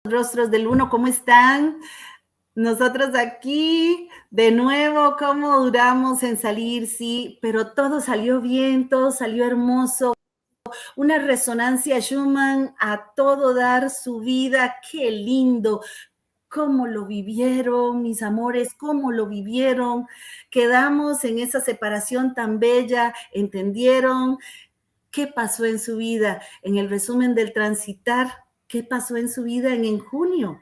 Rostros del Uno, ¿cómo están? Nosotros aquí, de nuevo, ¿cómo duramos en salir? Sí, pero todo salió bien, todo salió hermoso. Una resonancia Schumann a todo dar su vida, qué lindo. ¿Cómo lo vivieron, mis amores? ¿Cómo lo vivieron? Quedamos en esa separación tan bella, ¿entendieron? ¿Qué pasó en su vida? En el resumen del transitar, ¿qué pasó en su vida en junio?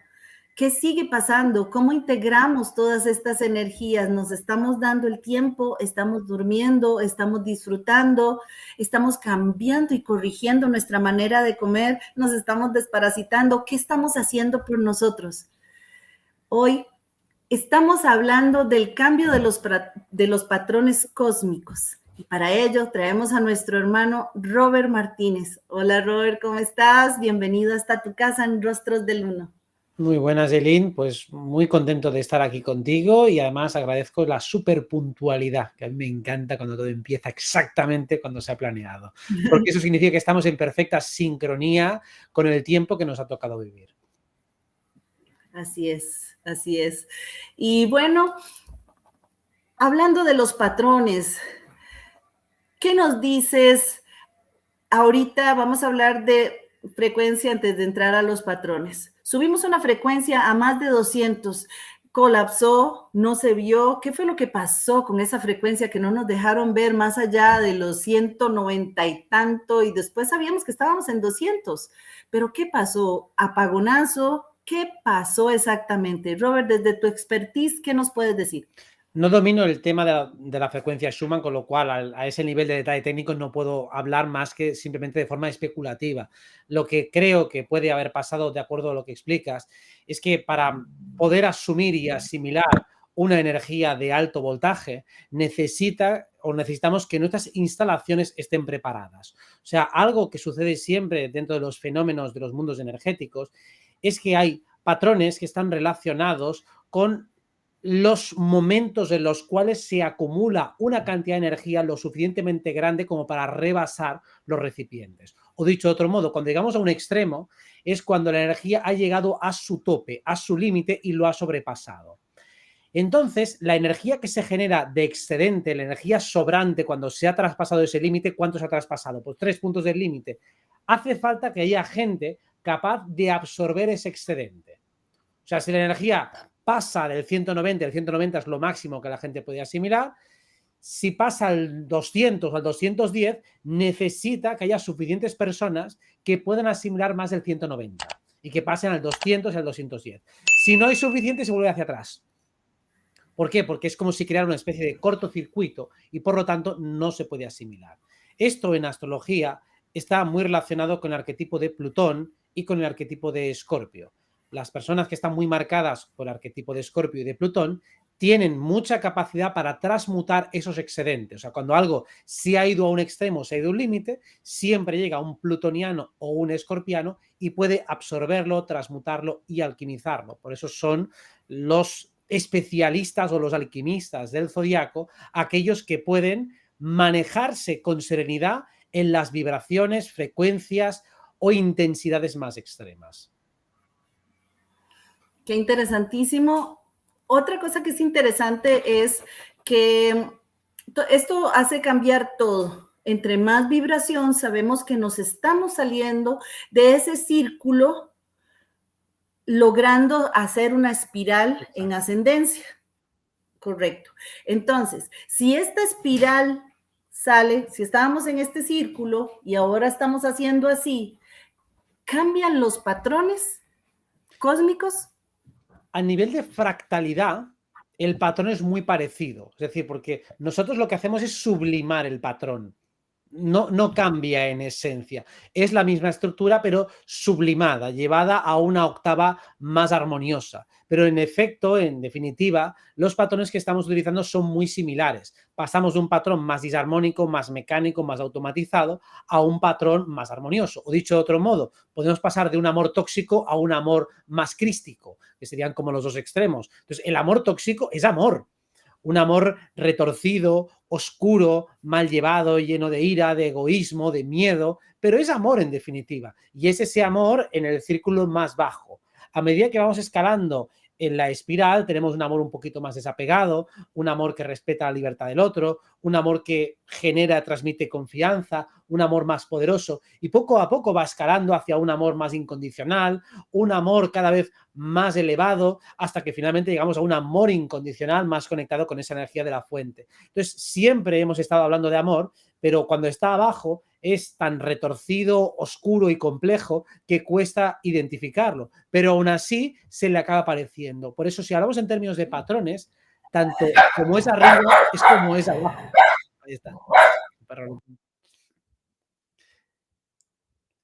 ¿Qué sigue pasando? ¿Cómo integramos todas estas energías? ¿Nos estamos dando el tiempo? ¿Estamos durmiendo? ¿Estamos disfrutando? ¿Estamos cambiando y corrigiendo nuestra manera de comer? ¿Nos estamos desparasitando? ¿Qué estamos haciendo por nosotros? Hoy estamos hablando del cambio de los patrones cósmicos. Y para ello traemos a nuestro hermano Robert Martínez. Hola Robert, ¿cómo estás? Bienvenido hasta tu casa en Rostros del Uno. Muy buenas, Elin. Pues muy contento de estar aquí contigo y además agradezco la súper puntualidad, que a mí me encanta cuando todo empieza exactamente cuando se ha planeado, porque eso significa que estamos en perfecta sincronía con el tiempo que nos ha tocado vivir. Así es, así es. Y bueno, hablando de los patrones, ¿qué nos dices? Ahorita vamos a hablar de frecuencia antes de entrar a los patrones. Subimos una frecuencia a más de 200, colapsó, no se vio. ¿Qué fue lo que pasó con esa frecuencia que no nos dejaron ver más allá de los 190 y tanto? Y después sabíamos que estábamos en 200. Pero ¿qué pasó? ¿Apagonazo? ¿Qué pasó exactamente? Robert, desde tu expertise, ¿qué nos puedes decir? No domino el tema de la frecuencia Schumann, con lo cual a ese nivel de detalle técnico no puedo hablar más que simplemente de forma especulativa. Lo que creo que puede haber pasado, de acuerdo a lo que explicas, es que para poder asumir y asimilar una energía de alto voltaje, necesitamos que nuestras instalaciones estén preparadas. O sea, algo que sucede siempre dentro de los fenómenos de los mundos energéticos es que hay patrones que están relacionados con los momentos en los cuales se acumula una cantidad de energía lo suficientemente grande como para rebasar los recipientes. O dicho de otro modo, cuando llegamos a un extremo es cuando la energía ha llegado a su tope, a su límite y lo ha sobrepasado. Entonces, la energía que se genera de excedente, la energía sobrante cuando se ha traspasado ese límite, ¿cuánto se ha traspasado? Pues 3 puntos del límite. Hace falta que haya gente capaz de absorber ese excedente. O sea, si la energía pasa del 190, el 190 es lo máximo que la gente puede asimilar, si pasa al 200 o al 210, necesita que haya suficientes personas que puedan asimilar más del 190 y que pasen al 200 y al 210. Si no hay suficiente, se vuelve hacia atrás. ¿Por qué? Porque es como si creara una especie de cortocircuito y por lo tanto no se puede asimilar. Esto en astrología está muy relacionado con el arquetipo de Plutón y con el arquetipo de Escorpio. Las personas que están muy marcadas por el arquetipo de Escorpio y de Plutón tienen mucha capacidad para transmutar esos excedentes. O sea, cuando algo se ha ido a un extremo, se ha ido a un límite, siempre llega un plutoniano o un escorpiano y puede absorberlo, transmutarlo y alquimizarlo. Por eso son los especialistas o los alquimistas del zodiaco aquellos que pueden manejarse con serenidad en las vibraciones, frecuencias o intensidades más extremas. Qué interesantísimo. Otra cosa que es interesante es que esto hace cambiar todo. Entre más vibración, sabemos que nos estamos saliendo de ese círculo, logrando hacer una espiral en ascendencia. Correcto. Entonces, si esta espiral sale, si estábamos en este círculo y ahora estamos haciendo así, ¿cambian los patrones cósmicos? A nivel de fractalidad, el patrón es muy parecido. Es decir, porque nosotros lo que hacemos es sublimar el patrón. No cambia en esencia. Es la misma estructura, pero sublimada, llevada a una octava más armoniosa. Pero en efecto, en definitiva, los patrones que estamos utilizando son muy similares. Pasamos de un patrón más disarmónico, más mecánico, más automatizado, a un patrón más armonioso. O dicho de otro modo, podemos pasar de un amor tóxico a un amor más crístico, que serían como los dos extremos. Entonces, el amor tóxico es amor. Un amor retorcido, oscuro, mal llevado, lleno de ira, de egoísmo, de miedo, pero es amor en definitiva. Y es ese amor en el círculo más bajo. a medida que vamos escalando en la espiral, tenemos un amor un poquito más desapegado, un amor que respeta la libertad del otro, un amor que genera, transmite confianza, un amor más poderoso, y poco a poco va escalando hacia un amor más incondicional, un amor cada vez más elevado, hasta que finalmente llegamos a un amor incondicional más conectado con esa energía de la fuente. Entonces, siempre hemos estado hablando de amor, pero cuando está abajo es tan retorcido, oscuro y complejo que cuesta identificarlo, pero aún así se le acaba apareciendo. Por eso, si hablamos en términos de patrones, tanto como es arriba es como es abajo. Ahí está.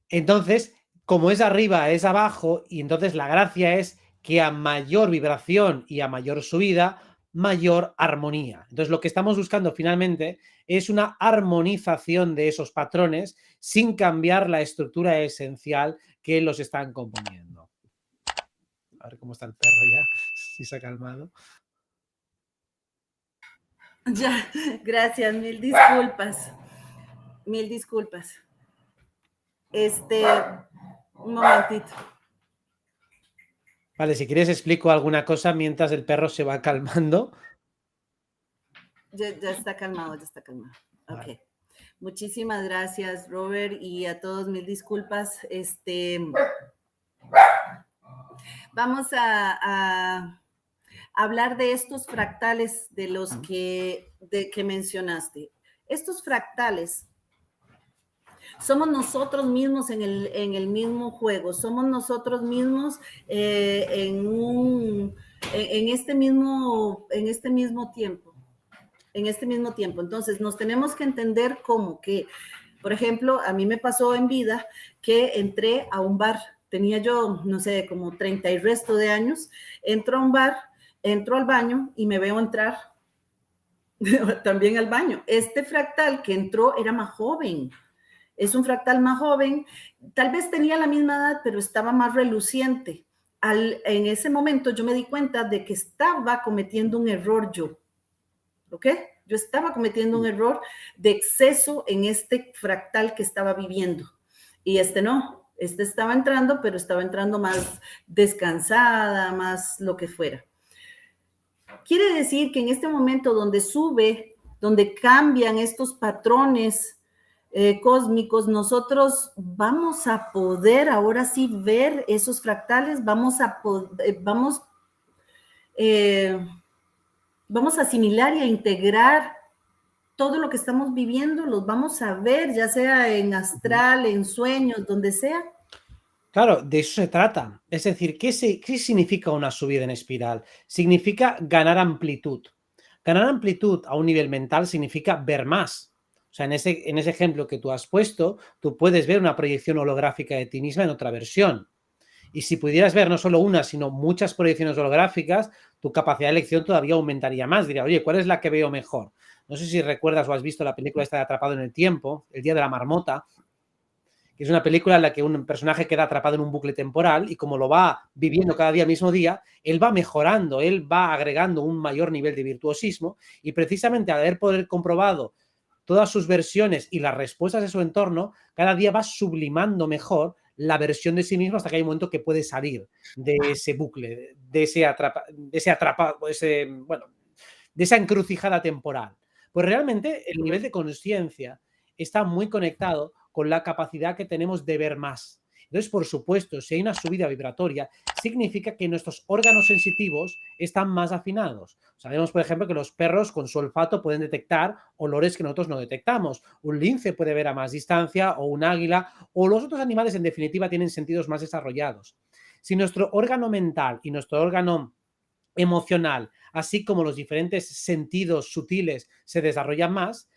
Entonces, como es arriba, es abajo, y entonces la gracia es que a mayor vibración y a mayor subida, mayor armonía. Entonces, lo que estamos buscando finalmente es una armonización de esos patrones sin cambiar la estructura esencial que los están componiendo. A ver cómo está el perro ya, si se ha calmado. Ya, gracias, mil disculpas. Mil disculpas. Un momentito. Vale, si quieres explico alguna cosa mientras el perro se va calmando. Ya está calmado, ya está calmado. Vale. Ok. Muchísimas gracias, Robert, y a todos mil disculpas. Vamos a hablar de estos fractales de los que mencionaste. Estos fractales somos nosotros mismos en el mismo juego, somos nosotros mismos en este mismo tiempo. En este mismo tiempo. Entonces, nos tenemos que entender como que, por ejemplo, a mí me pasó en vida que entré a un bar. Tenía yo, no sé, como 30 y resto de años. Entro a un bar, entro al baño y me veo entrar también al baño. Este fractal que entró era más joven. Es un fractal más joven. Tal vez tenía la misma edad, pero estaba más reluciente. En ese momento yo me di cuenta de que estaba cometiendo un error yo. ¿Ok? Yo estaba cometiendo un error de exceso en este fractal que estaba viviendo. Y no, estaba entrando, pero estaba entrando más descansada, más lo que fuera. Quiere decir que en este momento donde sube, donde cambian estos patrones cósmicos, nosotros vamos a poder ahora sí ver esos fractales, vamos a asimilar y a integrar todo lo que estamos viviendo, los vamos a ver, ya sea en astral, en sueños, donde sea. Claro, de eso se trata. Es decir, ¿qué significa una subida en espiral? Significa ganar amplitud. Ganar amplitud a un nivel mental significa ver más. O sea, en ese ejemplo que tú has puesto, tú puedes ver una proyección holográfica de ti misma en otra versión. Y si pudieras ver no solo una, sino muchas proyecciones holográficas, tu capacidad de elección todavía aumentaría más. Diría, oye, ¿cuál es la que veo mejor? No sé si recuerdas o has visto la película esta de Atrapado en el Tiempo, El Día de la Marmota, que es una película en la que un personaje queda atrapado en un bucle temporal y como lo va viviendo cada día mismo día, él va mejorando, él va agregando un mayor nivel de virtuosismo y precisamente al haber poder comprobado todas sus versiones y las respuestas de su entorno, cada día va sublimando mejor la versión de sí mismo hasta que hay un momento que puede salir de ese bucle, de esa encrucijada temporal. Pues realmente el nivel de conciencia está muy conectado con la capacidad que tenemos de ver más. Entonces, por supuesto, si hay una subida vibratoria, significa que nuestros órganos sensitivos están más afinados. Sabemos, por ejemplo, que los perros con su olfato pueden detectar olores que nosotros no detectamos. Un lince puede ver a más distancia, o un águila, o los otros animales, en definitiva, tienen sentidos más desarrollados. Si nuestro órgano mental y nuestro órgano emocional, así como los diferentes sentidos sutiles, se desarrollan más,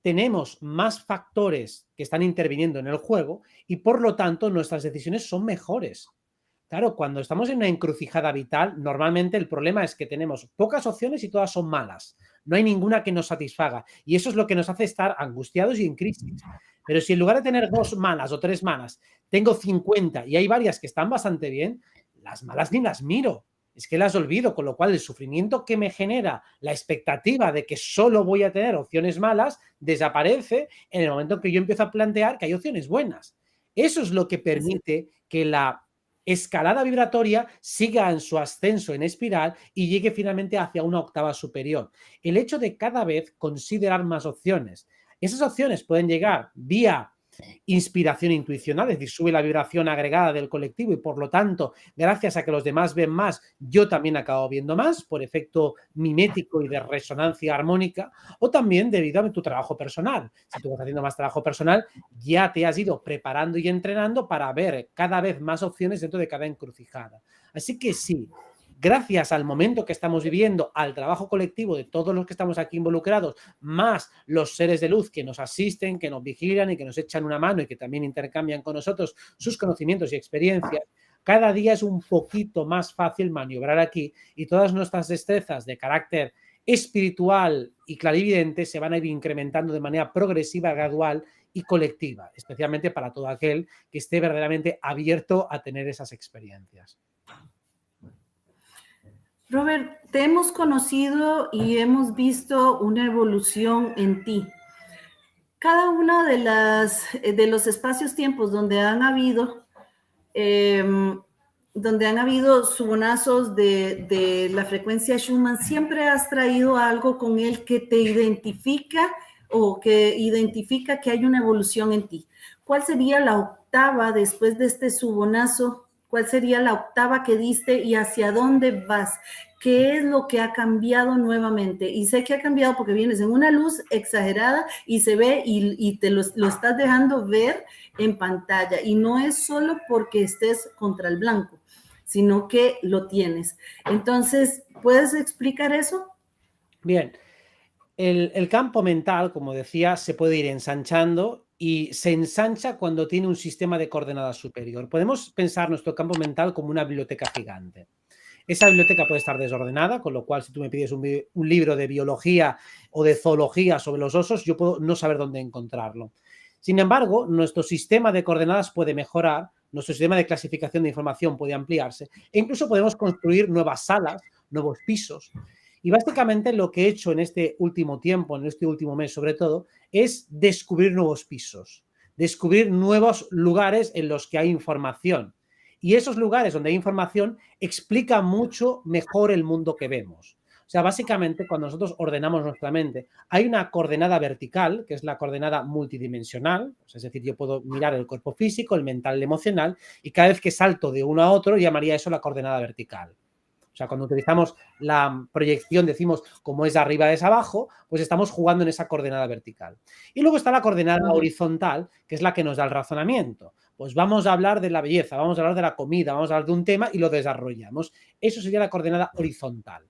tenemos más factores que están interviniendo en el juego y por lo tanto nuestras decisiones son mejores. Claro, cuando estamos en una encrucijada vital, normalmente el problema es que tenemos pocas opciones y todas son malas. No hay ninguna que nos satisfaga y eso es lo que nos hace estar angustiados y en crisis. Pero si en lugar de tener 2 malas o 3 malas, tengo 50 y hay varias que están bastante bien, las malas ni las miro. Es que las olvido, con lo cual el sufrimiento que me genera la expectativa de que solo voy a tener opciones malas desaparece en el momento en que yo empiezo a plantear que hay opciones buenas. Eso es lo que permite que la escalada vibratoria siga en su ascenso en espiral y llegue finalmente hacia una octava superior. El hecho de cada vez considerar más opciones. Esas opciones pueden llegar vía inspiración intuicional, es decir, sube la vibración agregada del colectivo y por lo tanto, gracias a que los demás ven más, yo también acabo viendo más por efecto mimético y de resonancia armónica, o también debido a tu trabajo personal. Si tú vas haciendo más trabajo personal, ya te has ido preparando y entrenando para ver cada vez más opciones dentro de cada encrucijada. Así que sí, gracias al momento que estamos viviendo, al trabajo colectivo de todos los que estamos aquí involucrados, más los seres de luz que nos asisten, que nos vigilan y que nos echan una mano y que también intercambian con nosotros sus conocimientos y experiencias, cada día es un poquito más fácil maniobrar aquí y todas nuestras destrezas de carácter espiritual y clarividente se van a ir incrementando de manera progresiva, gradual y colectiva, especialmente para todo aquel que esté verdaderamente abierto a tener esas experiencias. Robert, te hemos conocido y hemos visto una evolución en ti. Cada uno de los espacios-tiempos donde han habido subonazos de la frecuencia Schumann, siempre has traído algo con él que te identifica o que identifica que hay una evolución en ti. ¿Cuál sería la octava después de este subonazo? ¿Cuál sería la octava que diste y hacia dónde vas? ¿Qué es lo que ha cambiado nuevamente? Y sé que ha cambiado porque vienes en una luz exagerada y se ve y te lo estás dejando ver en pantalla. Y no es solo porque estés contra el blanco, sino que lo tienes. Entonces, ¿puedes explicar eso? Bien, el campo mental, como decía, se puede ir ensanchando y se ensancha cuando tiene un sistema de coordenadas superior. Podemos pensar nuestro campo mental como una biblioteca gigante. Esa biblioteca puede estar desordenada, con lo cual si tú me pides un libro de biología o de zoología sobre los osos, yo puedo no saber dónde encontrarlo. Sin embargo, nuestro sistema de coordenadas puede mejorar, nuestro sistema de clasificación de información puede ampliarse e incluso podemos construir nuevas salas, nuevos pisos. Y básicamente lo que he hecho en este último tiempo, en este último mes sobre todo, es descubrir nuevos pisos, descubrir nuevos lugares en los que hay información. Y esos lugares donde hay información explican mucho mejor el mundo que vemos. O sea, básicamente, cuando nosotros ordenamos nuestra mente, hay una coordenada vertical, que es la coordenada multidimensional, es decir, yo puedo mirar el cuerpo físico, el mental, el emocional, y cada vez que salto de uno a otro, llamaría eso la coordenada vertical. O sea, cuando utilizamos la proyección, decimos como es arriba es abajo, pues estamos jugando en esa coordenada vertical. Y luego está la coordenada horizontal, que es la que nos da el razonamiento. Pues vamos a hablar de la belleza, vamos a hablar de la comida, vamos a hablar de un tema y lo desarrollamos. Eso sería la coordenada horizontal.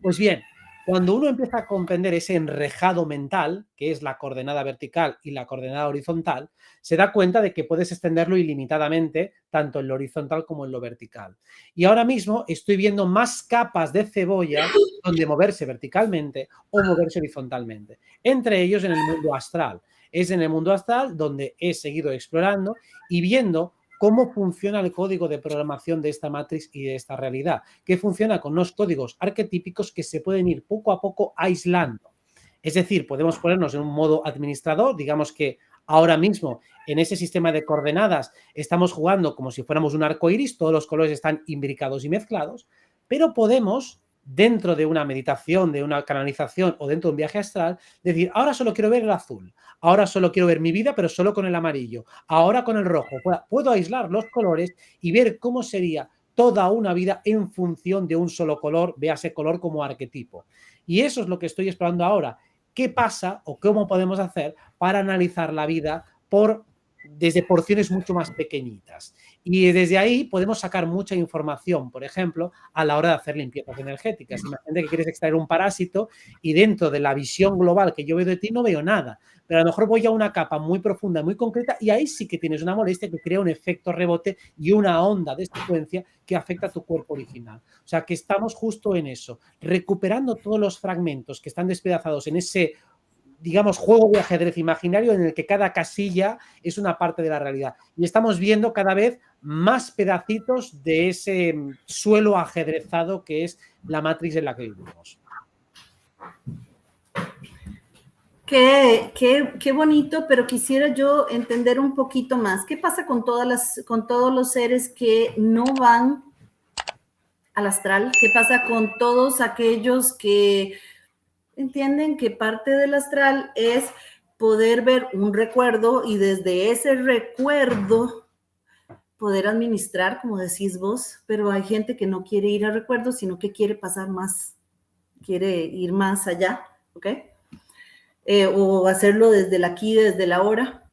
Pues bien, cuando uno empieza a comprender ese enrejado mental, que es la coordenada vertical y la coordenada horizontal, se da cuenta de que puedes extenderlo ilimitadamente, tanto en lo horizontal como en lo vertical. Y ahora mismo estoy viendo más capas de cebolla donde moverse verticalmente o moverse horizontalmente. Entre ellos en el mundo astral. Es en el mundo astral donde he seguido explorando y viendo cómo funciona el código de programación de esta matriz y de esta realidad, que funciona con unos códigos arquetípicos que se pueden ir poco a poco aislando. Es decir, podemos ponernos en un modo administrador, digamos que ahora mismo en ese sistema de coordenadas estamos jugando como si fuéramos un arco iris, todos los colores están imbricados y mezclados, pero podemos, dentro de una meditación, de una canalización o dentro de un viaje astral, decir, ahora solo quiero ver el azul, ahora solo quiero ver mi vida, pero solo con el amarillo, ahora con el rojo. Puedo aislar los colores y ver cómo sería toda una vida en función de un solo color, véase color como arquetipo. Y eso es lo que estoy explorando ahora. ¿Qué pasa o cómo podemos hacer para analizar la vida desde porciones mucho más pequeñitas? Y desde ahí podemos sacar mucha información, por ejemplo, a la hora de hacer limpiezas energéticas. Imagínate que quieres extraer un parásito y dentro de la visión global que yo veo de ti no veo nada, pero a lo mejor voy a una capa muy profunda, muy concreta y ahí sí que tienes una molestia que crea un efecto rebote y una onda de secuencia que afecta a tu cuerpo original. O sea, que estamos justo en eso, recuperando todos los fragmentos que están despedazados en ese, digamos, juego de ajedrez imaginario en el que cada casilla es una parte de la realidad. Y estamos viendo cada vez más pedacitos de ese suelo ajedrezado que es la matriz en la que vivimos. Qué bonito, pero quisiera yo entender un poquito más. ¿Qué pasa con todos los seres que no van al astral? ¿Qué pasa con todos aquellos que entienden que parte del astral es poder ver un recuerdo y desde ese recuerdo poder administrar, como decís vos, pero hay gente que no quiere ir a recuerdos, sino que quiere pasar más, quiere ir más allá, ¿ok? O hacerlo desde el aquí, desde la ahora.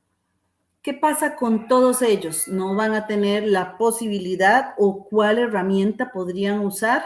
¿Qué pasa con todos ellos? ¿No van a tener la posibilidad o cuál herramienta podrían usar?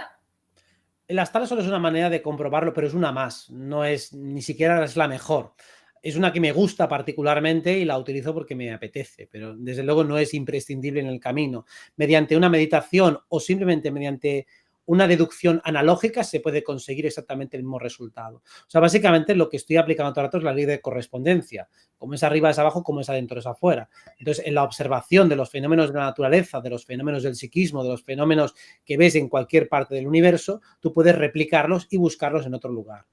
El astral solo es una manera de comprobarlo, pero es una más, no es ni siquiera es la mejor. Es una que me gusta particularmente y la utilizo porque me apetece, pero desde luego no es imprescindible en el camino. Mediante una meditación o simplemente mediante una deducción analógica se puede conseguir exactamente el mismo resultado. O sea, básicamente lo que estoy aplicando todo el rato es la ley de correspondencia. Como es arriba es abajo, como es adentro es afuera. Entonces, en la observación de los fenómenos de la naturaleza, de los fenómenos del psiquismo, de los fenómenos que ves en cualquier parte del universo, tú puedes replicarlos y buscarlos en otro lugar.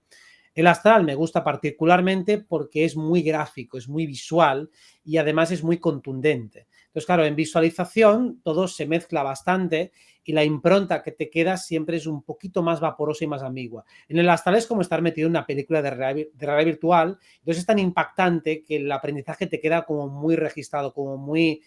El astral me gusta particularmente porque es muy gráfico, es muy visual y además es muy contundente. Entonces, claro, en visualización todo se mezcla bastante y la impronta que te queda siempre es un poquito más vaporosa y más ambigua. En el astral es como estar metido en una película de realidad virtual, entonces es tan impactante que el aprendizaje te queda como muy registrado, como muy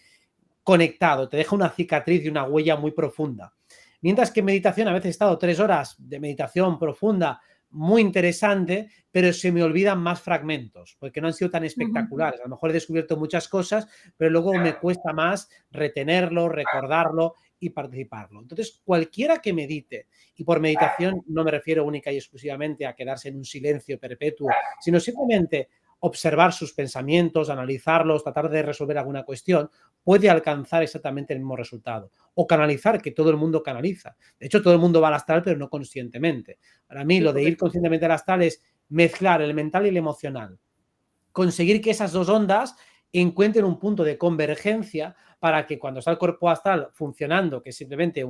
conectado, te deja una cicatriz y una huella muy profunda. Mientras que en meditación a veces he estado 3 horas de meditación profunda, muy interesante, pero se me olvidan más fragmentos, porque no han sido tan espectaculares. A lo mejor he descubierto muchas cosas, pero luego me cuesta más retenerlo, recordarlo y participarlo. Entonces, cualquiera que medite, y por meditación no me refiero única y exclusivamente a quedarse en un silencio perpetuo, sino simplemente observar sus pensamientos, analizarlos, tratar de resolver alguna cuestión, puede alcanzar exactamente el mismo resultado. O canalizar, que todo el mundo canaliza. De hecho, todo el mundo va al astral, pero no conscientemente. Para mí, lo de ir conscientemente al astral es mezclar el mental y el emocional. Conseguir que esas dos ondas encuentren un punto de convergencia para que cuando está el cuerpo astral funcionando, que es simplemente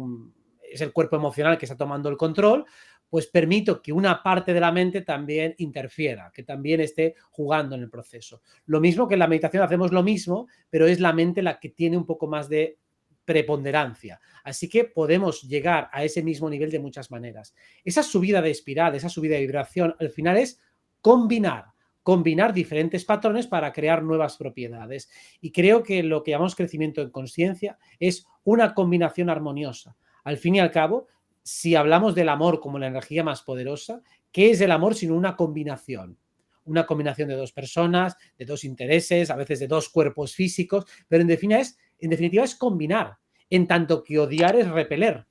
es el cuerpo emocional que está tomando el control, pues permito que una parte de la mente también interfiera, que también esté jugando en el proceso. Lo mismo que en la meditación hacemos lo mismo, pero es la mente la que tiene un poco más de preponderancia. Así que podemos llegar a ese mismo nivel de muchas maneras. Esa subida de espiral, esa subida de vibración, al final es combinar diferentes patrones para crear nuevas propiedades. Y creo que lo que llamamos crecimiento en conciencia es una combinación armoniosa. Al fin y al cabo, si hablamos del amor como la energía más poderosa, ¿qué es el amor sino una combinación? Una combinación de dos personas, de dos intereses, a veces de dos cuerpos físicos, pero en definitiva es combinar, en tanto que odiar es repeler.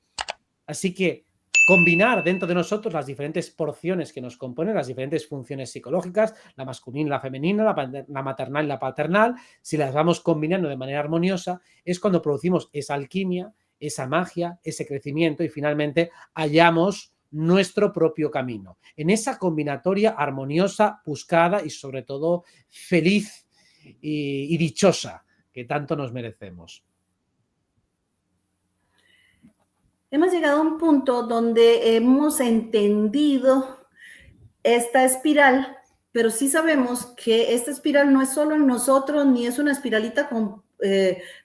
Así que combinar dentro de nosotros las diferentes porciones que nos componen, las diferentes funciones psicológicas, la masculina y la femenina, la maternal y la paternal, si las vamos combinando de manera armoniosa, es cuando producimos esa alquimia, esa magia, ese crecimiento y finalmente hallamos nuestro propio camino. En esa combinatoria armoniosa, buscada y sobre todo feliz y dichosa que tanto nos merecemos. Hemos llegado a un punto donde hemos entendido esta espiral, pero sí sabemos que esta espiral no es solo en nosotros, ni es una espiralita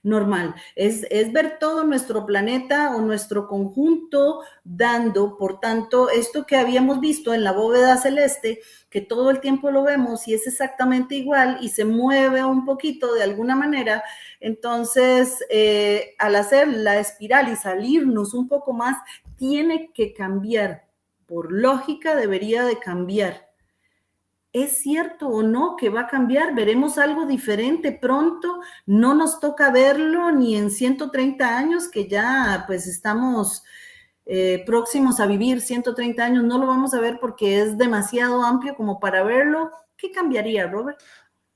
normal. Es ver todo nuestro planeta o nuestro conjunto dando, por tanto, esto que habíamos visto en la bóveda celeste, que todo el tiempo lo vemos y es exactamente igual y se mueve un poquito de alguna manera. Entonces, al hacer la espiral y salirnos un poco más, tiene que cambiar. Por lógica, debería de cambiar. ¿Es cierto o no que va a cambiar? ¿Veremos algo diferente pronto? No nos toca verlo ni en 130 años, que ya pues estamos próximos a vivir 130 años. No lo vamos a ver porque es demasiado amplio como para verlo. ¿Qué cambiaría, Robert?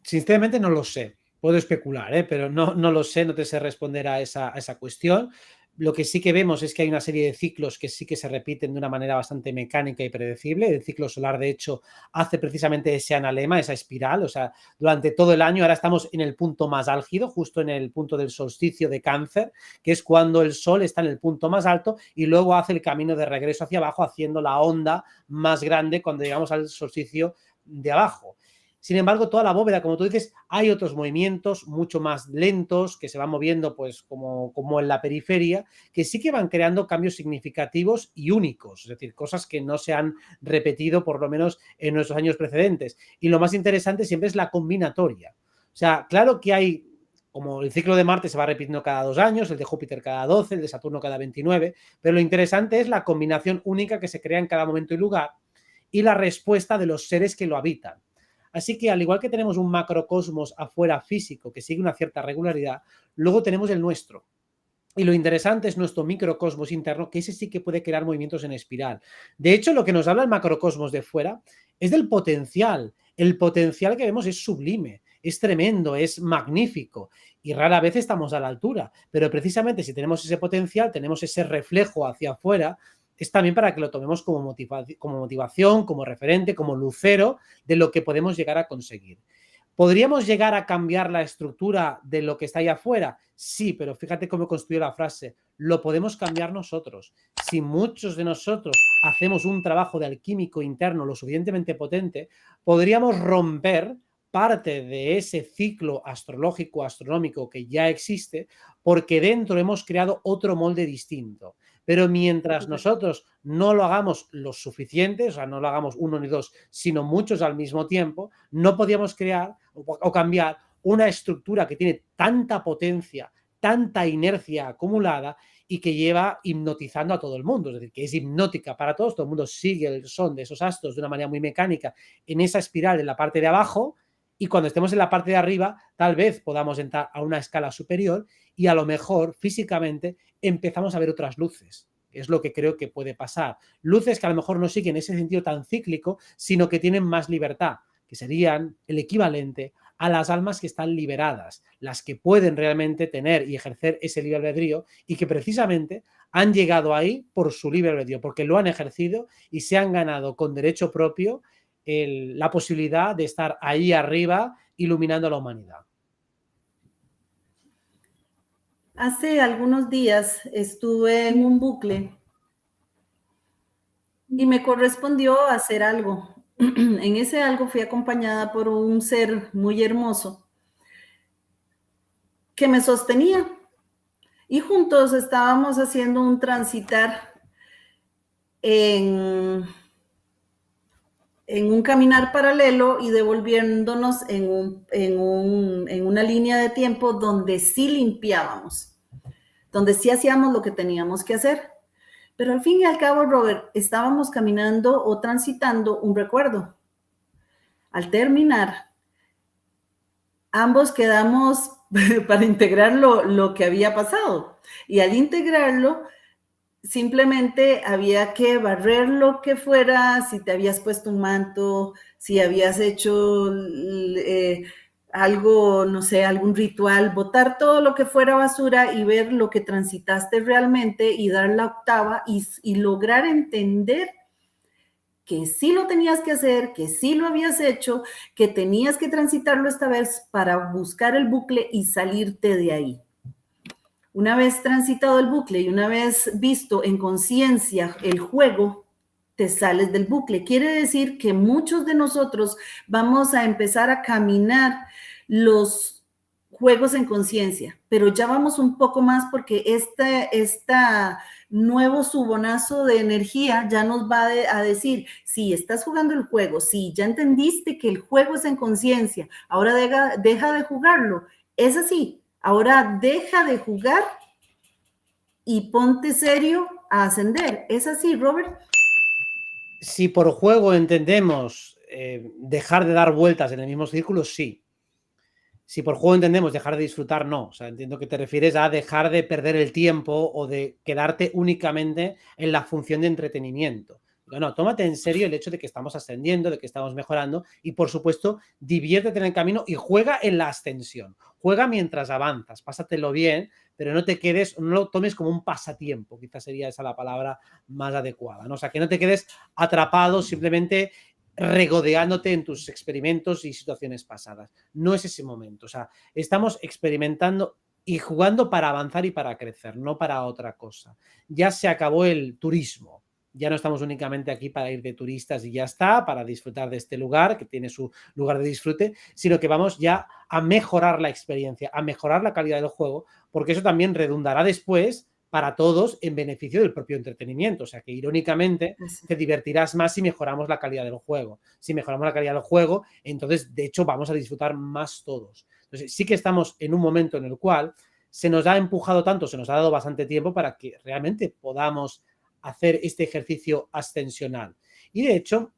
Sinceramente no lo sé. Puedo especular, pero no lo sé, no te sé responder a esa cuestión. Lo que sí que vemos es que hay una serie de ciclos que sí que se repiten de una manera bastante mecánica y predecible. El ciclo solar, de hecho, hace precisamente ese analema, esa espiral. O sea, durante todo el año ahora estamos en el punto más álgido, justo en el punto del solsticio de Cáncer, que es cuando el Sol está en el punto más alto y luego hace el camino de regreso hacia abajo, haciendo la onda más grande cuando llegamos al solsticio de abajo. Sin embargo, toda la bóveda, como tú dices, hay otros movimientos mucho más lentos que se van moviendo pues como en la periferia, que sí que van creando cambios significativos y únicos, es decir, cosas que no se han repetido por lo menos en nuestros años precedentes. Y lo más interesante siempre es la combinatoria. O sea, claro que hay, como el ciclo de Marte se va repitiendo cada 2 años, el de Júpiter cada 12, el de Saturno cada 29, pero lo interesante es la combinación única que se crea en cada momento y lugar y la respuesta de los seres que lo habitan. Así que al igual que tenemos un macrocosmos afuera físico que sigue una cierta regularidad, luego tenemos el nuestro. Y lo interesante es nuestro microcosmos interno, que ese sí que puede crear movimientos en espiral. De hecho, lo que nos habla el macrocosmos de fuera es del potencial. El potencial que vemos es sublime, es tremendo, es magnífico y rara vez estamos a la altura. Pero precisamente si tenemos ese potencial, tenemos ese reflejo hacia afuera, es también para que lo tomemos como motivación, como referente, como lucero de lo que podemos llegar a conseguir. ¿Podríamos llegar a cambiar la estructura de lo que está ahí afuera? Sí, pero fíjate cómo construyó la frase. Lo podemos cambiar nosotros. Si muchos de nosotros hacemos un trabajo de alquímico interno lo suficientemente potente, podríamos romper parte de ese ciclo astrológico, astronómico que ya existe, porque dentro hemos creado otro molde distinto. Pero mientras nosotros no lo hagamos lo suficiente, o sea, no lo hagamos uno ni dos, sino muchos al mismo tiempo, no podíamos crear o cambiar una estructura que tiene tanta potencia, tanta inercia acumulada y que lleva hipnotizando a todo el mundo, es decir, que es hipnótica para todos, todo el mundo sigue el son de esos astros de una manera muy mecánica en esa espiral en la parte de abajo, y cuando estemos en la parte de arriba, tal vez podamos entrar a una escala superior y a lo mejor físicamente empezamos a ver otras luces. Es lo que creo que puede pasar. Luces que a lo mejor no siguen ese sentido tan cíclico, sino que tienen más libertad, que serían el equivalente a las almas que están liberadas, las que pueden realmente tener y ejercer ese libre albedrío y que precisamente han llegado ahí por su libre albedrío, porque lo han ejercido y se han ganado con derecho propio la posibilidad de estar ahí arriba iluminando a la humanidad. Hace algunos días estuve en un bucle y me correspondió hacer algo. En ese algo fui acompañada por un ser muy hermoso que me sostenía y juntos estábamos haciendo un transitar en un caminar paralelo y devolviéndonos en una línea de tiempo donde sí limpiábamos, donde sí hacíamos lo que teníamos que hacer. Pero al fin y al cabo, Robert, estábamos caminando o transitando un recuerdo. Al terminar, ambos quedamos para integrar lo que había pasado. Y al integrarlo, simplemente había que barrer lo que fuera, si te habías puesto un manto, si habías hecho algo, no sé, algún ritual, botar todo lo que fuera basura y ver lo que transitaste realmente y dar la octava y lograr entender que sí lo tenías que hacer, que sí lo habías hecho, que tenías que transitarlo esta vez para buscar el bucle y salirte de ahí. Una vez transitado el bucle y una vez visto en conciencia el juego, te sales del bucle. Quiere decir que muchos de nosotros vamos a empezar a caminar los juegos en conciencia, pero ya vamos un poco más porque este nuevo subonazo de energía ya nos va a decir, si estás jugando el juego, si ya entendiste que el juego es en conciencia, ahora deja de jugarlo. Es así. Ahora deja de jugar y ponte serio a ascender. ¿Es así, Robert? Si por juego entendemos dejar de dar vueltas en el mismo círculo, sí. Si por juego entendemos dejar de disfrutar, no. O sea, entiendo que te refieres a dejar de perder el tiempo o de quedarte únicamente en la función de entretenimiento. No, tómate en serio el hecho de que estamos ascendiendo, de que estamos mejorando y, por supuesto, diviértete en el camino y juega en la ascensión. Juega mientras avanzas, pásatelo bien, pero no te quedes, no lo tomes como un pasatiempo, quizás sería esa la palabra más adecuada, ¿no? O sea, que no te quedes atrapado simplemente regodeándote en tus experimentos y situaciones pasadas. No es ese momento. O sea, estamos experimentando y jugando para avanzar y para crecer, no para otra cosa. Ya se acabó el turismo. Ya no estamos únicamente aquí para ir de turistas y ya está, para disfrutar de este lugar, que tiene su lugar de disfrute, sino que vamos ya a mejorar la experiencia, a mejorar la calidad del juego, porque eso también redundará después para todos en beneficio del propio entretenimiento. O sea que irónicamente te divertirás más si mejoramos la calidad del juego. Si mejoramos la calidad del juego, entonces de hecho vamos a disfrutar más todos. Entonces sí que estamos en un momento en el cual se nos ha empujado tanto, se nos ha dado bastante tiempo para que realmente podamos hacer este ejercicio ascensional. Y de hecho,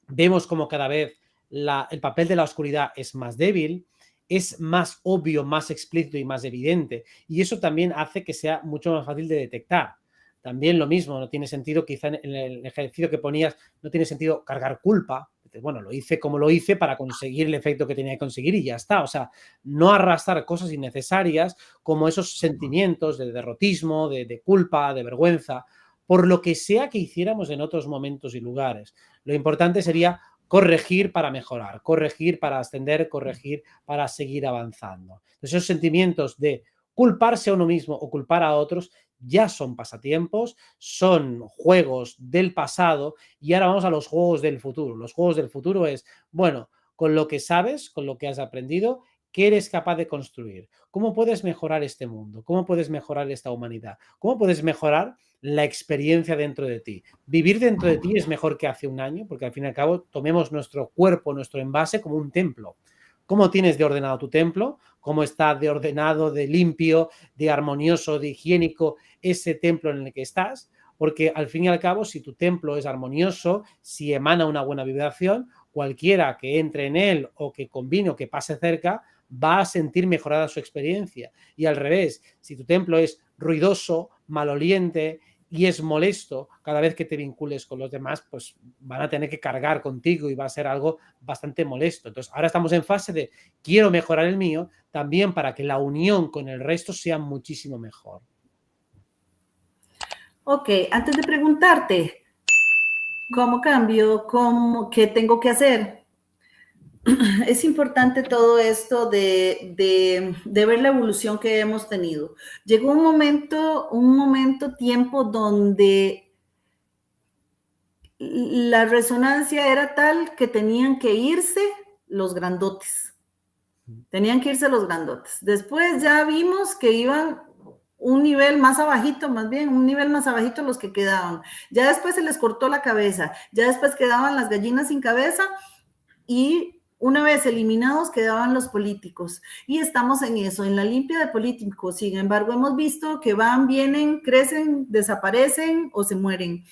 vemos como cada vez el papel de la oscuridad es más débil, es más obvio, más explícito y más evidente. Y eso también hace que sea mucho más fácil de detectar. También lo mismo, no tiene sentido, quizá en el ejercicio que ponías, no tiene sentido cargar culpa. Bueno, lo hice como lo hice para conseguir el efecto que tenía que conseguir y ya está. O sea, no arrastrar cosas innecesarias como esos sentimientos de derrotismo, de culpa, de vergüenza, por lo que sea que hiciéramos en otros momentos y lugares. Lo importante sería corregir para mejorar, corregir para ascender, corregir para seguir avanzando. Entonces, esos sentimientos de culparse a uno mismo o culpar a otros ya son pasatiempos, son juegos del pasado y ahora vamos a los juegos del futuro. Los juegos del futuro es, bueno, con lo que sabes, con lo que has aprendido, ¿qué eres capaz de construir? ¿Cómo puedes mejorar este mundo? ¿Cómo puedes mejorar esta humanidad? ¿Cómo puedes mejorar la experiencia dentro de ti? Vivir dentro de ti es mejor que hace un año, porque al fin y al cabo tomemos nuestro cuerpo, nuestro envase como un templo. ¿Cómo tienes de ordenado tu templo? ¿Cómo está de ordenado, de limpio, de armonioso, de higiénico ese templo en el que estás? Porque al fin y al cabo, si tu templo es armonioso, si emana una buena vibración, cualquiera que entre en él o que combine o que pase cerca va a sentir mejorada su experiencia. Y al revés, si tu templo es ruidoso, maloliente y es molesto, cada vez que te vincules con los demás, pues van a tener que cargar contigo y va a ser algo bastante molesto. Entonces, ahora estamos en fase de quiero mejorar el mío también para que la unión con el resto sea muchísimo mejor. Ok, antes de preguntarte, ¿cómo cambio? ¿Qué tengo que hacer? Es importante todo esto de ver la evolución que hemos tenido. Llegó un momento, tiempo donde la resonancia era tal que tenían que irse los grandotes. Tenían que irse los grandotes. Después ya vimos que iban un nivel más abajito, más bien, un nivel más abajito los que quedaban. Ya después se les cortó la cabeza, ya después quedaban las gallinas sin cabeza y una vez eliminados quedaban los políticos. Y estamos en eso, en la limpia de políticos. Sin embargo, hemos visto que van, vienen, crecen, desaparecen o se mueren.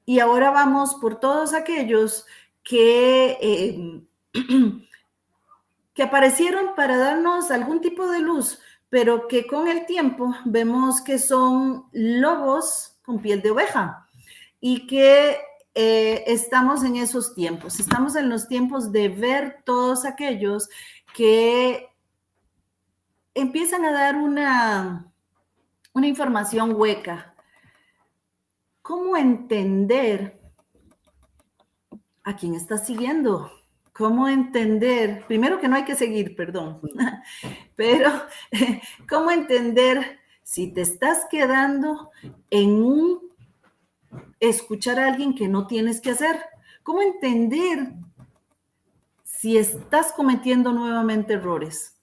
Y ahora vamos por todos aquellos que aparecieron para darnos algún tipo de luz, pero que con el tiempo vemos que son lobos con piel de oveja y que estamos en esos tiempos, estamos en los tiempos de ver todos aquellos que empiezan a dar una información hueca. ¿Cómo entender a quién estás siguiendo? ¿Cómo entender? Primero que no hay que seguir, perdón, pero ¿cómo entender si te estás quedando en escuchar a alguien que no tienes que hacer? ¿Cómo entender si estás cometiendo nuevamente errores?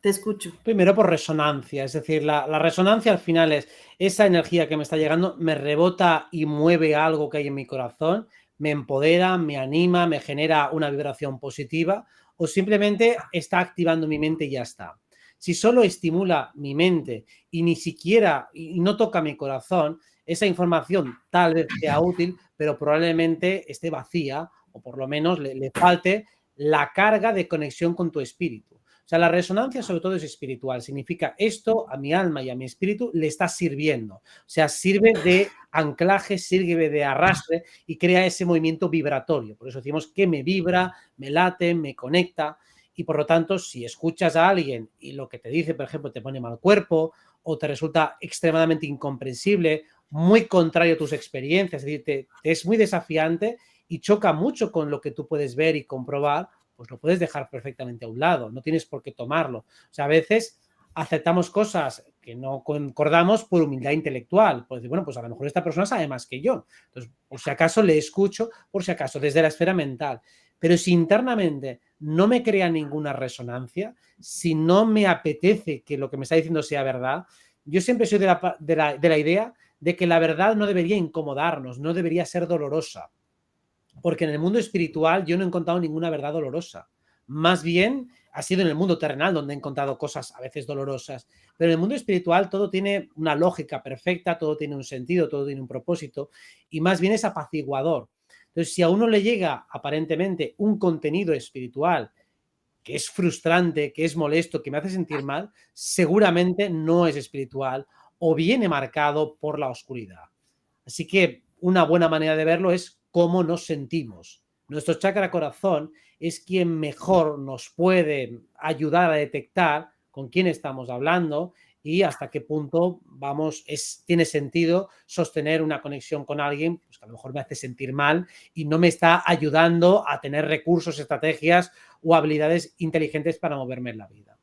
Te escucho. Primero por resonancia, es decir, la resonancia al final es esa energía que me está llegando, me rebota y mueve algo que hay en mi corazón, me empodera, me anima, me genera una vibración positiva o simplemente está activando mi mente y ya está. Si solo estimula mi mente y ni siquiera y no toca mi corazón, esa información tal vez sea útil, pero probablemente esté vacía o por lo menos le falte la carga de conexión con tu espíritu. O sea, la resonancia sobre todo es espiritual. Significa esto a mi alma y a mi espíritu le está sirviendo. O sea, sirve de anclaje, sirve de arrastre y crea ese movimiento vibratorio. Por eso decimos que me vibra, me late, me conecta. Y por lo tanto, si escuchas a alguien y lo que te dice, por ejemplo, te pone mal cuerpo o te resulta extremadamente incomprensible, muy contrario a tus experiencias, es decir, te es muy desafiante y choca mucho con lo que tú puedes ver y comprobar, pues lo puedes dejar perfectamente a un lado, no tienes por qué tomarlo. O sea, a veces aceptamos cosas que no concordamos por humildad intelectual. Por decir, bueno, pues a lo mejor esta persona sabe más que yo. Entonces, por si acaso le escucho, por si acaso, desde la esfera mental. Pero si internamente no me crea ninguna resonancia, si no me apetece que lo que me está diciendo sea verdad, yo siempre soy de la idea de que la verdad no debería incomodarnos, no debería ser dolorosa. Porque en el mundo espiritual yo no he encontrado ninguna verdad dolorosa. Más bien ha sido en el mundo terrenal donde he encontrado cosas a veces dolorosas. Pero en el mundo espiritual todo tiene una lógica perfecta, todo tiene un sentido, todo tiene un propósito y más bien es apaciguador. Entonces, si a uno le llega aparentemente un contenido espiritual que es frustrante, que es molesto, que me hace sentir mal, seguramente no es espiritual o viene marcado por la oscuridad. Así que una buena manera de verlo es cómo nos sentimos. Nuestro chakra corazón es quien mejor nos puede ayudar a detectar con quién estamos hablando y hasta qué punto tiene sentido sostener una conexión con alguien pues, que a lo mejor me hace sentir mal y no me está ayudando a tener recursos, estrategias o habilidades inteligentes para moverme en la vida.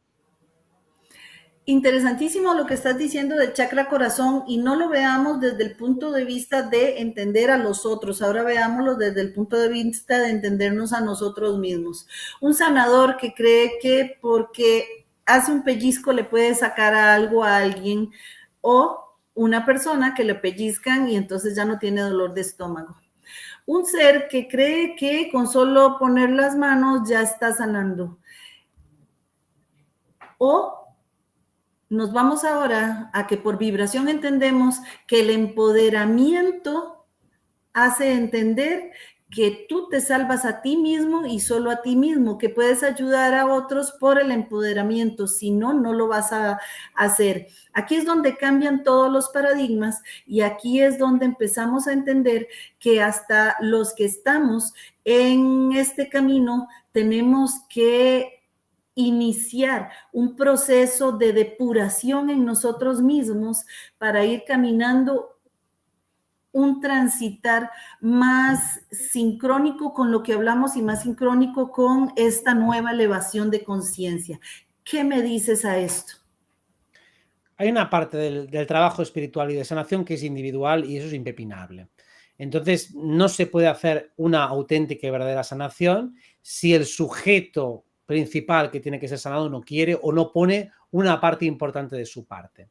Interesantísimo lo que estás diciendo del chakra corazón y no lo veamos desde el punto de vista de entender a los otros, ahora veámoslo desde el punto de vista de entendernos a nosotros mismos. Un sanador que cree que porque hace un pellizco le puede sacar algo a alguien o una persona que le pellizcan y entonces ya no tiene dolor de estómago. Un ser que cree que con solo poner las manos ya está sanando. O nos vamos ahora a que por vibración entendemos que el empoderamiento hace entender que tú te salvas a ti mismo y solo a ti mismo, que puedes ayudar a otros por el empoderamiento, si no, no lo vas a hacer. Aquí es donde cambian todos los paradigmas y aquí es donde empezamos a entender que hasta los que estamos en este camino tenemos que iniciar un proceso de depuración en nosotros mismos para ir caminando un transitar más sincrónico con lo que hablamos y más sincrónico con esta nueva elevación de conciencia. ¿Qué me dices a esto? Hay una parte del trabajo espiritual y de sanación que es individual y eso es impepinable. Entonces, no se puede hacer una auténtica y verdadera sanación si el sujeto principal que tiene que ser sanado no quiere o no pone una parte importante de su parte.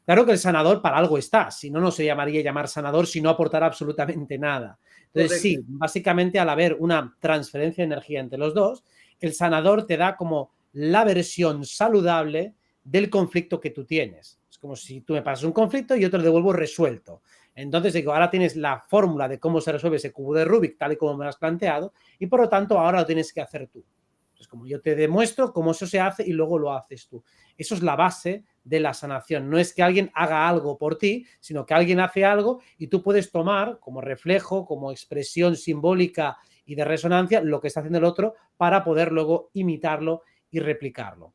Claro que el sanador para algo está, si no, no se llamaría llamar sanador si no aportara absolutamente nada. Entonces, correcto. Sí, básicamente al haber una transferencia de energía entre los dos, el sanador te da como la versión saludable del conflicto que tú tienes. Es como si tú me pasas un conflicto y yo te lo devuelvo resuelto. Entonces digo, ahora tienes la fórmula de cómo se resuelve ese cubo de Rubik tal y como me lo has planteado y por lo tanto ahora lo tienes que hacer tú. Es como yo te demuestro cómo eso se hace y luego lo haces tú. Eso es la base de la sanación. No es que alguien haga algo por ti, sino que alguien hace algo y tú puedes tomar como reflejo, como expresión simbólica y de resonancia lo que está haciendo el otro para poder luego imitarlo y replicarlo.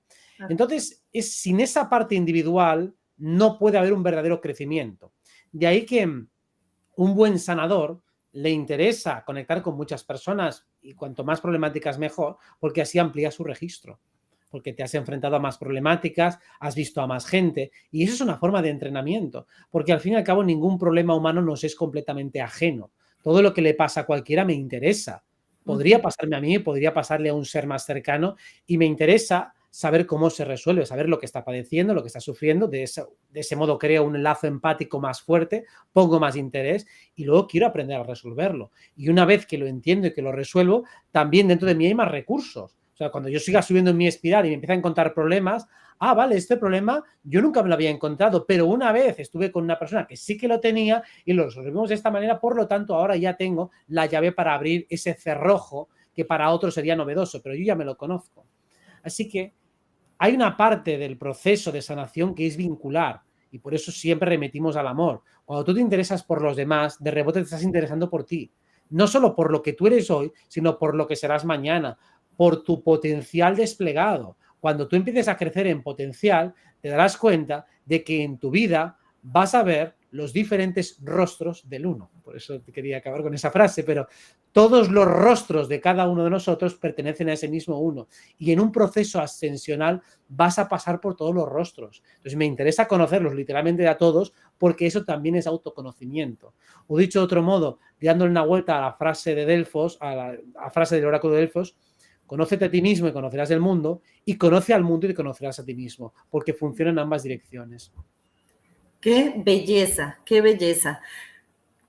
Entonces, sin esa parte individual no puede haber un verdadero crecimiento. De ahí que un buen sanador le interesa conectar con muchas personas y cuanto más problemáticas mejor, porque así amplía su registro, porque te has enfrentado a más problemáticas, has visto a más gente y eso es una forma de entrenamiento, porque al fin y al cabo ningún problema humano nos es completamente ajeno. Todo lo que le pasa a cualquiera me interesa. Podría pasarme a mí, podría pasarle a un ser más cercano y me interesa saber cómo se resuelve, saber lo que está padeciendo, lo que está sufriendo, de ese modo creo un lazo empático más fuerte, pongo más interés y luego quiero aprender a resolverlo. Y una vez que lo entiendo y que lo resuelvo, también dentro de mí hay más recursos. O sea, cuando yo siga subiendo en mi espiral y me empieza a encontrar problemas, vale, este problema yo nunca me lo había encontrado, pero una vez estuve con una persona que sí que lo tenía y lo resolvimos de esta manera, por lo tanto ahora ya tengo la llave para abrir ese cerrojo que para otros sería novedoso, pero yo ya me lo conozco. Así que hay una parte del proceso de sanación que es vincular y por eso siempre remitimos al amor. Cuando tú te interesas por los demás, de rebote te estás interesando por ti. No solo por lo que tú eres hoy, sino por lo que serás mañana, por tu potencial desplegado. Cuando tú empieces a crecer en potencial, te darás cuenta de que en tu vida vas a ver los diferentes rostros del uno. Por eso te quería acabar con esa frase, pero todos los rostros de cada uno de nosotros pertenecen a ese mismo uno. Y en un proceso ascensional vas a pasar por todos los rostros. Entonces me interesa conocerlos literalmente a todos, porque eso también es autoconocimiento. O dicho de otro modo, dándole una vuelta a la frase de Delfos, a la frase del oráculo de Delfos, conócete a ti mismo y conocerás el mundo, y conoce al mundo y te conocerás a ti mismo, porque funciona en ambas direcciones. Qué belleza, qué belleza.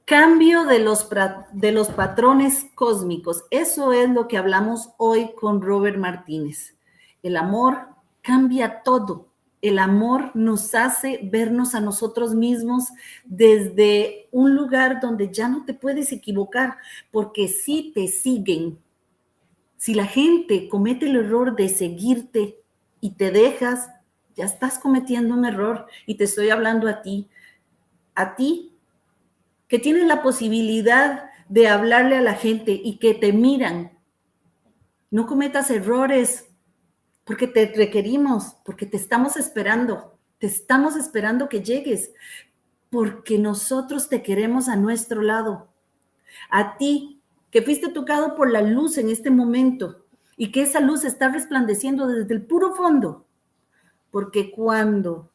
Cambio de los patrones cósmicos. Eso es lo que hablamos hoy con Robert Martínez. El amor cambia todo. El amor nos hace vernos a nosotros mismos desde un lugar donde ya no te puedes equivocar, porque si te siguen, si la gente comete el error de seguirte y te dejas, ya estás cometiendo un error. Y te estoy hablando a ti que tienes la posibilidad de hablarle a la gente y que te miran. No cometas errores porque te requerimos, porque te estamos esperando que llegues, porque nosotros te queremos a nuestro lado. A ti, que fuiste tocado por la luz en este momento y que esa luz está resplandeciendo desde el puro fondo, porque cuando,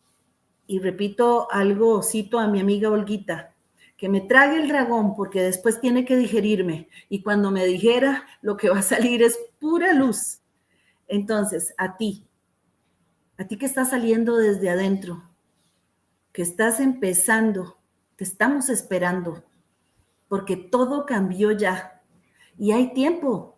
y repito algo, cito a mi amiga Olguita, que me trague el dragón porque después tiene que digerirme. Y cuando me dijera, lo que va a salir es pura luz. Entonces, a ti que estás saliendo desde adentro, que estás empezando, te estamos esperando, porque todo cambió ya. Y hay tiempo.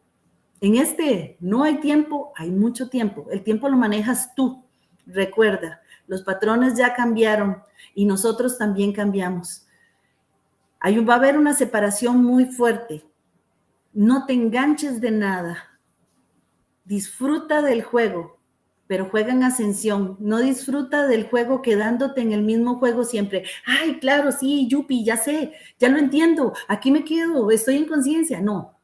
En este no hay tiempo, hay mucho tiempo. El tiempo lo manejas tú. Recuerda, los patrones ya cambiaron y nosotros también cambiamos. Va a haber una separación muy fuerte. No te enganches de nada. Disfruta del juego, pero juega en ascensión. No disfruta del juego quedándote en el mismo juego siempre. Ay, claro, sí, yupi, ya sé, ya lo entiendo. Aquí me quedo, estoy en conciencia. No.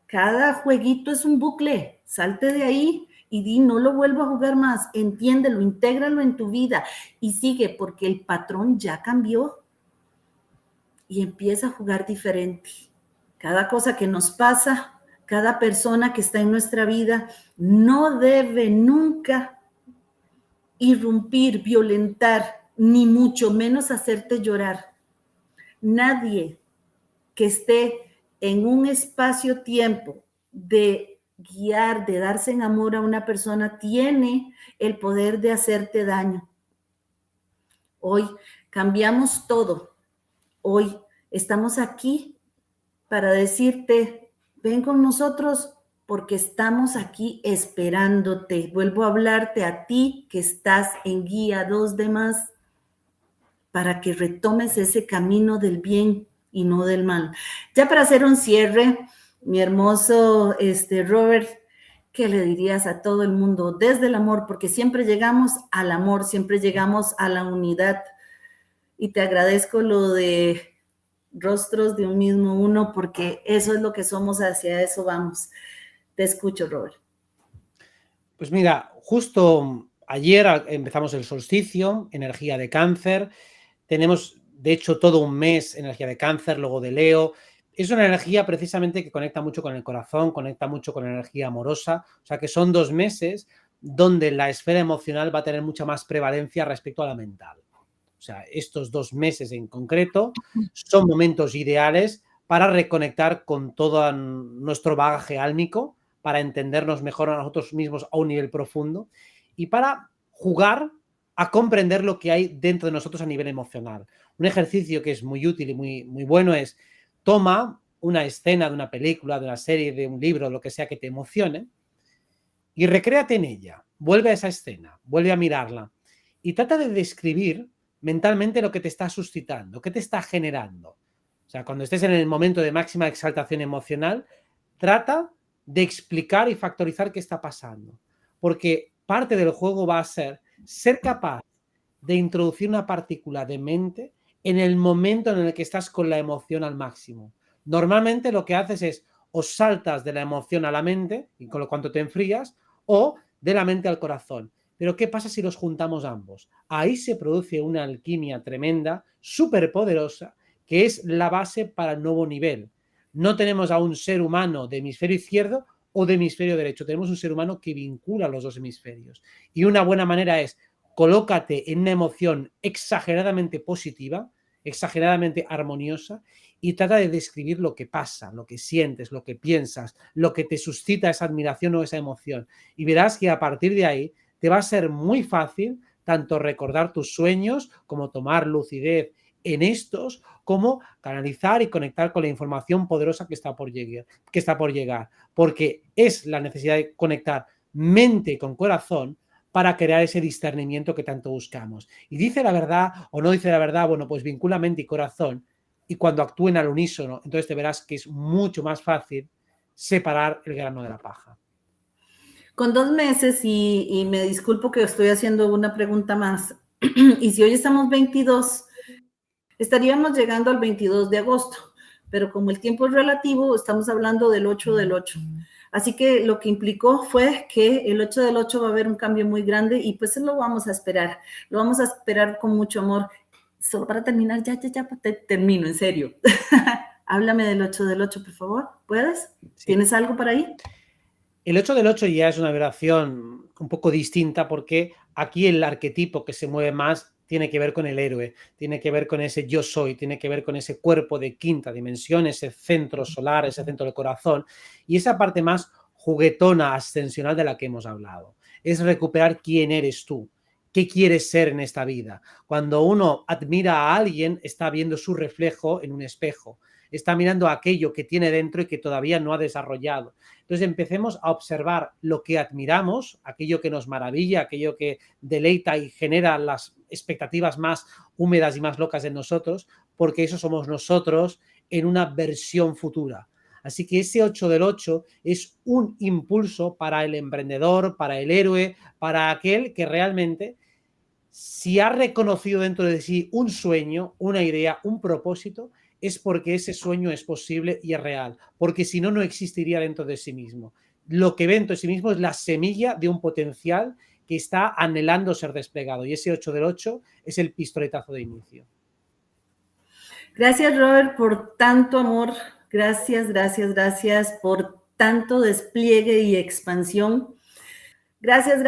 Cada jueguito es un bucle. Salte de ahí y di, no lo vuelvo a jugar más. Entiéndelo, intégralo en tu vida y sigue, porque el patrón ya cambió. Y empieza a jugar diferente. Cada cosa que nos pasa, cada persona que está en nuestra vida, no debe nunca irrumpir, violentar, ni mucho menos hacerte llorar. Nadie que esté en un espacio-tiempo de guiar, de darse en amor a una persona, tiene el poder de hacerte daño. Hoy cambiamos todo. Hoy estamos aquí para decirte, ven con nosotros porque estamos aquí esperándote. Vuelvo a hablarte a ti que estás en guía 2 de más para que retomes ese camino del bien y no del mal. Ya para hacer un cierre, mi hermoso Robert, ¿qué le dirías a todo el mundo desde el amor? Porque siempre llegamos al amor, siempre llegamos a la unidad. Y te agradezco lo de rostros de un mismo uno, porque eso es lo que somos, hacia eso vamos. Te escucho, Robert. Pues mira, justo ayer empezamos el solsticio, energía de Cáncer. Tenemos, de hecho, todo un mes energía de Cáncer, luego de Leo. Es una energía precisamente que conecta mucho con el corazón, conecta mucho con la energía amorosa. O sea que son 2 meses donde la esfera emocional va a tener mucha más prevalencia respecto a la mental. O sea, estos 2 meses en concreto son momentos ideales para reconectar con todo nuestro bagaje álmico, para entendernos mejor a nosotros mismos a un nivel profundo y para jugar a comprender lo que hay dentro de nosotros a nivel emocional. Un ejercicio que es muy útil y muy bueno es: toma una escena de una película, de una serie, de un libro, lo que sea que te emocione, y recréate en ella. Vuelve a esa escena, vuelve a mirarla y trata de describir mentalmente lo que te está suscitando, qué te está generando. O sea, cuando estés en el momento de máxima exaltación emocional, trata de explicar y factorizar qué está pasando. Porque parte del juego va a ser capaz de introducir una partícula de mente en el momento en el que estás con la emoción al máximo. Normalmente lo que haces es o saltas de la emoción a la mente, y con lo cuanto te enfrías, o de la mente al corazón. Pero ¿qué pasa si los juntamos ambos? Ahí se produce una alquimia tremenda, súper poderosa, que es la base para el nuevo nivel. No tenemos a un ser humano de hemisferio izquierdo o de hemisferio derecho. Tenemos un ser humano que vincula los dos hemisferios. Y una buena manera es colócate en una emoción exageradamente positiva, exageradamente armoniosa, y trata de describir lo que pasa, lo que sientes, lo que piensas, lo que te suscita esa admiración o esa emoción. Y verás que a partir de ahí te va a ser muy fácil tanto recordar tus sueños como tomar lucidez en estos, como canalizar y conectar con la información poderosa que está por llegar, porque es la necesidad de conectar mente con corazón para crear ese discernimiento que tanto buscamos. Y dice la verdad o no dice la verdad, bueno, pues vincula mente y corazón, y cuando actúen al unísono, entonces te verás que es mucho más fácil separar el grano de la paja. Con 2 meses, y me disculpo que estoy haciendo una pregunta más, y si hoy estamos 22, estaríamos llegando al 22 de agosto, pero como el tiempo es relativo, estamos hablando del 8 del 8. Así que lo que implicó fue que el 8 del 8 va a haber un cambio muy grande y pues lo vamos a esperar. Lo vamos a esperar con mucho amor. Solo para terminar, ya termino, en serio. Háblame del 8 del 8, por favor. ¿Puedes? Sí. ¿Tienes algo para ahí? El 8 del 8 ya es una vibración un poco distinta porque aquí el arquetipo que se mueve más tiene que ver con el héroe, tiene que ver con ese yo soy, tiene que ver con ese cuerpo de quinta dimensión, ese centro solar, ese centro del corazón y esa parte más juguetona, ascensional de la que hemos hablado. Es recuperar quién eres tú, qué quieres ser en esta vida. Cuando uno admira a alguien, está viendo su reflejo en un espejo, está mirando aquello que tiene dentro y que todavía no ha desarrollado. Entonces empecemos a observar lo que admiramos, aquello que nos maravilla, aquello que deleita y genera las expectativas más húmedas y más locas en nosotros, porque eso somos nosotros en una versión futura. Así que ese 8 del 8 es un impulso para el emprendedor, para el héroe, para aquel que realmente, si ha reconocido dentro de sí un sueño, una idea, un propósito, es porque ese sueño es posible y es real, porque si no, no existiría dentro de sí mismo. Lo que ve dentro de sí mismo es la semilla de un potencial que está anhelando ser desplegado y ese 8 del 8 es el pistoletazo de inicio. Gracias, Robert, por tanto amor. Gracias por tanto despliegue y expansión. Gracias.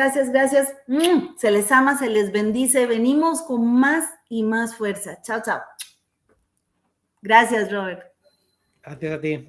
Se les ama, se les bendice. Venimos con más y más fuerza. Chao. Gracias, Robert. Gracias a ti.